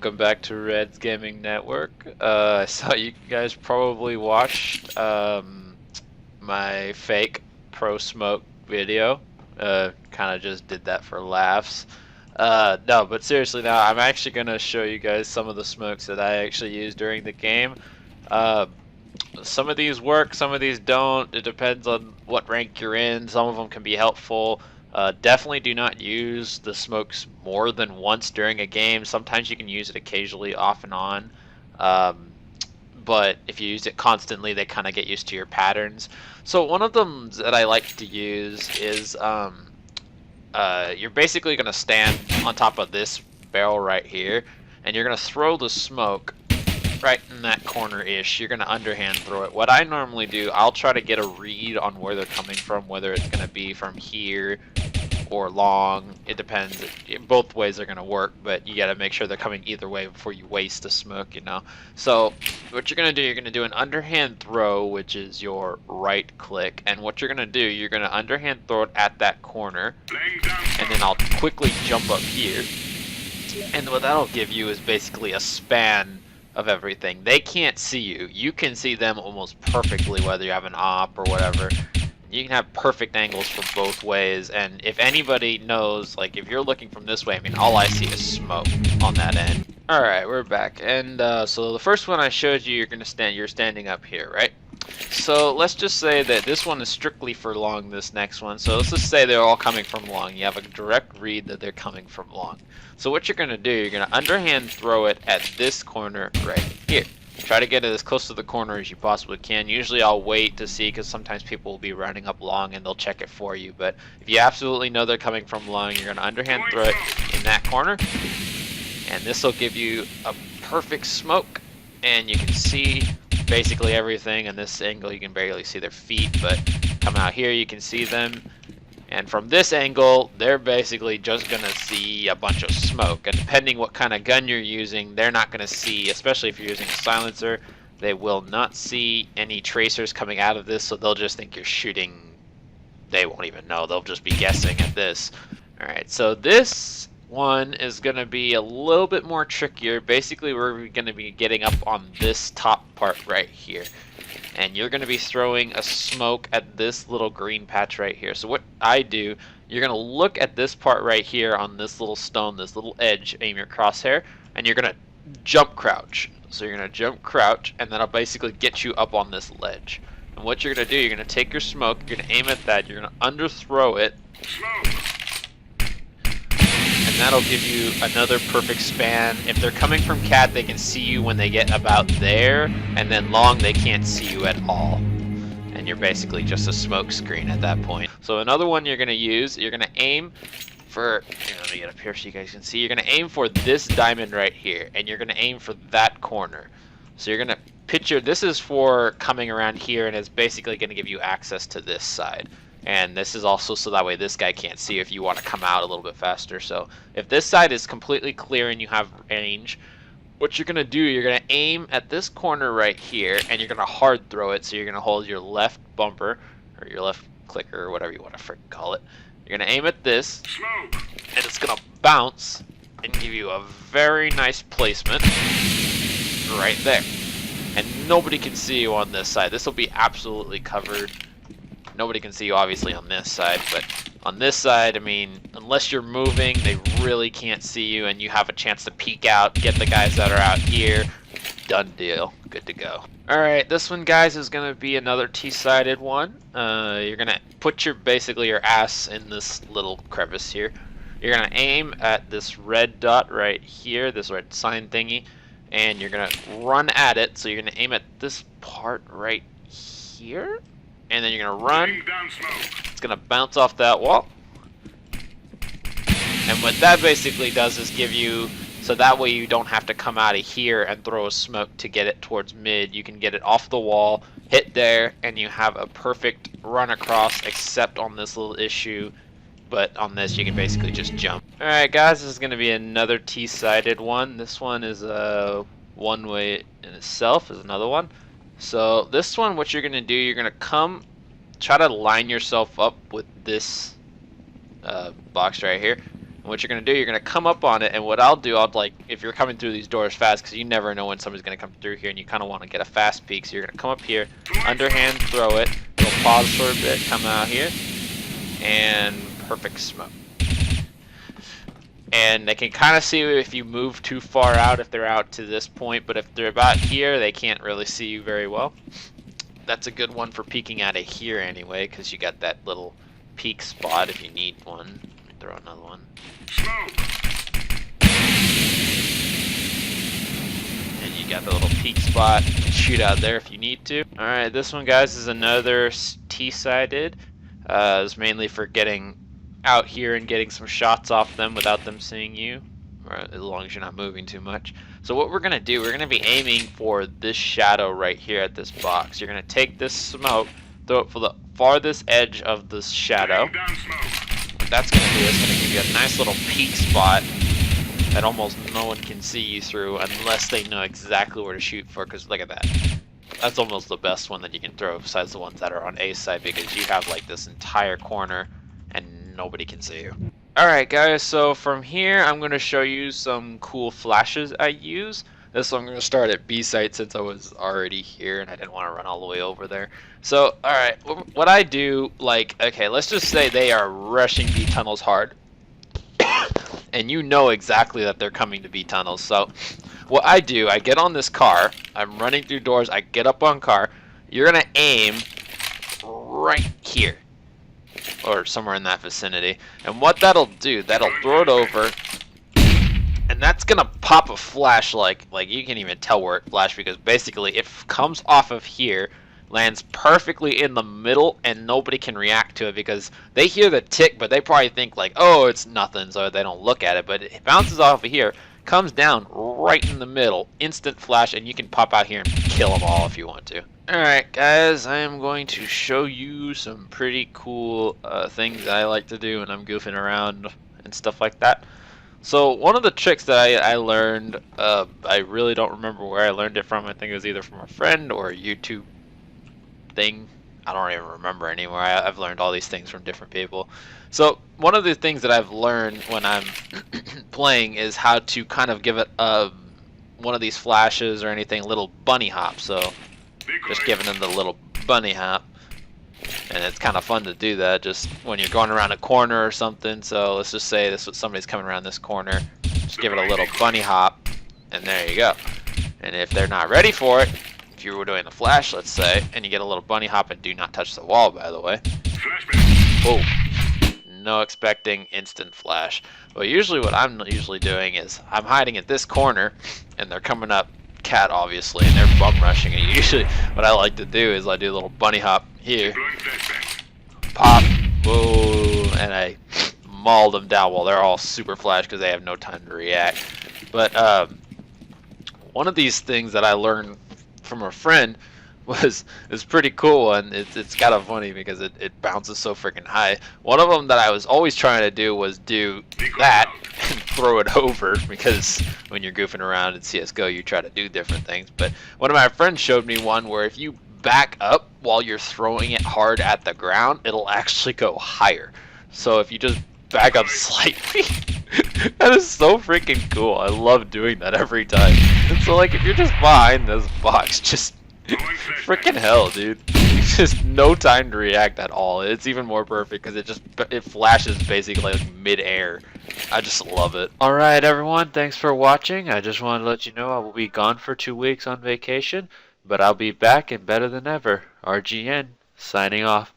welcome back to Red's Gaming Network. I saw you guys probably watched my fake pro smoke video. Kind of just did that for laughs. No, but seriously now, I'm actually going to show you guys some of the smokes that I actually use during the game. Some of these work, some of these don't. It depends on what rank you're in. Some of them can be helpful. Definitely do not use the smokes more than once during a game. Sometimes you can use it occasionally off and on. But if you use it constantly, they kind of get used to your patterns. So one of them that I like to use is you're basically going to stand on top of this barrel right here, and you're going to throw the smoke right in that corner-ish. You're going to underhand throw it. What I normally do, I'll try to get a read on where they're coming from, whether it's going to be from here or long. It depends. Both ways are going to work, but you got to make sure they're coming either way before you waste the smoke, you know. So what you're going to do, you're going to do an underhand throw, which is your right click, and what you're going to do, you're going to underhand throw it at that corner, and then I'll quickly jump up here, and what that'll give you is basically a span of everything. They can't see you. You can see them almost perfectly, whether you have an op or whatever. You can have perfect angles from both ways, and if anybody knows, like if you're looking from this way, I mean, all I see is smoke on that end. Alright, we're back, and so the first one I showed you, you're standing up here, right? So let's just say that this one is strictly for long, this next one. So let's just say they're all coming from long. You have a direct read that they're coming from long. So what you're going to do, you're going to underhand throw it at this corner right here. Try to get it as close to the corner as you possibly can. Usually I'll wait to see, because sometimes people will be running up long and they'll check it for you. But if you absolutely know they're coming from long, you're going to underhand throw it in that corner. And this will give you a perfect smoke. And you can see basically everything. In this angle you can barely see their feet, but come out here you can see them. And from this angle, they're basically just going to see a bunch of smoke. And depending what kind of gun you're using, they're not going to see, especially if you're using a silencer, they will not see any tracers coming out of this, so they'll just think you're shooting. They won't even know. They'll just be guessing at this. Alright, so this one is going to be a little bit more trickier. Basically, we're going to be getting up on this top part right here. And you're going to be throwing a smoke at this little green patch right here. So what I do, you're going to look at this part right here on this little stone, this little edge, aim your crosshair, and you're going to jump crouch. So you're going to jump crouch, and that'll basically get you up on this ledge. And what you're going to do, you're going to take your smoke, you're going to aim at that, you're going to underthrow it, and that'll give you another perfect span. If they're coming from cat, they can see you when they get about there, and then long, they can't see you at all. And you're basically just a smoke screen at that point. So another one you're going to use, you're going to aim for, let me get up here so you guys can see, you're going to aim for this diamond right here, and you're going to aim for that corner. So you're going to picture, this is for coming around here, and it's basically going to give you access to this side. And this is also so that way this guy can't see if you want to come out a little bit faster. So if this side is completely clear and you have range, what you're going to do, you're going to aim at this corner right here, and you're going to hard throw it. So you're going to hold your left bumper, or your left clicker, or whatever you want to freaking call it. You're going to aim at this, and it's going to bounce and give you a very nice placement right there. And nobody can see you on this side. This will be absolutely covered. Nobody can see you obviously on this side, but on this side, I mean, unless you're moving, they really can't see you, and you have a chance to peek out, get the guys that are out here. Done deal. Good to go. Alright, this one, guys, is going to be another T-sided one. You're going to put basically your ass in this little crevice here. You're going to aim at this red dot right here, this red sign thingy, and you're going to run at it. So you're going to aim at this part right here. And then you're going to run, it's going to bounce off that wall. And what that basically does is give you, so that way you don't have to come out of here and throw a smoke to get it towards mid. You can get it off the wall, hit there, and you have a perfect run across, except on this little issue. But on this, you can basically just jump. Alright guys, this is going to be another T-sided one. This one is one way in itself, is another one. So this one, what you're going to do, you're going to try to line yourself up with this box right here. And what you're going to do, you're going to come up on it, and what I'll do, like, if you're coming through these doors fast, because you never know when somebody's going to come through here, and you kind of want to get a fast peek, so you're going to come up here, underhand throw it, it'll pause for a bit, come out here, and perfect smoke. And they can kind of see if you move too far out, if they're out to this point, but if they're about here, they can't really see you very well. That's a good one for peeking out of here anyway, because you got that little peek spot if you need one. Throw another one. And you got the little peek spot. You can shoot out there if you need to. Alright, this one, guys, is another T-sided. It's mainly for getting out here and getting some shots off them without them seeing you, or as long as you're not moving too much. So what we're going to do, we're going to be aiming for this shadow right here at this box. You're going to take this smoke, throw it for the farthest edge of this shadow. What that's going to do is going to give you a nice little peek spot that almost no one can see you through unless they know exactly where to shoot for, because look at that. That's almost the best one that you can throw besides the ones that are on A side, because you have like this entire corner and nobody can see you. Alright guys, so from here I'm going to show you some cool flashes I use. This one I'm going to start at B site since I was already here and I didn't want to run all the way over there. So, alright, what I do, like, okay, let's just say they are rushing B tunnels hard. And you know exactly that they're coming to B tunnels. So, what I do, I get on this car, I'm running through doors, I get up on car, you're going to aim right here. Or somewhere in that vicinity. And what that'll do, that'll throw it over, and that's gonna pop a flash like you can't even tell where it flashed, because basically it comes off of here, lands perfectly in the middle, and nobody can react to it because they hear the tick, but they probably think like, oh, it's nothing, so they don't look at it. But it bounces off of here, comes down right in the middle, instant flash, and you can pop out here and kill them all if you want to. Alright guys, I am going to show you some pretty cool things that I like to do when I'm goofing around and stuff like that. So one of the tricks that I learned, I really don't remember where I learned it from. I think it was either from a friend or a YouTube thing. I don't even remember anymore. I've learned all these things from different people. So one of the things that I've learned when I'm playing is how to kind of give it one of these flashes or anything, little bunny hop. So just giving them the little bunny hop, and it's kind of fun to do that just when you're going around a corner or something. So let's just say somebody's coming around this corner, just give it a little bunny hop, and there you go. And if they're not ready for it, if you were doing a flash, let's say, and you get a little bunny hop, and do not touch the wall, by the way. Oh, no expecting instant flash. Well, usually what I'm usually doing is I'm hiding at this corner, and they're coming up cat obviously, and they're bum rushing, and usually what I like to do is I do a little bunny hop here, pop, boom, and I maul them down while they're all super flash because they have no time to react. But one of these things that I learned from a friend is pretty cool, and it's kind of funny because it bounces so freaking high. One of them that I was always trying to do was do that and throw it over, because when you're goofing around in CSGO you try to do different things. But one of my friends showed me one where if you back up while you're throwing it hard at the ground, it'll actually go higher. So if you just back up slightly, that is so freaking cool. I love doing that every time. And so like if you're just behind this box, just freaking hell, dude. Just no time to react at all. It's even more perfect because it flashes basically like mid-air. I just love it. Alright everyone, thanks for watching. I just wanted to let you know I will be gone for 2 weeks on vacation, but I'll be back and better than ever. RGN, signing off.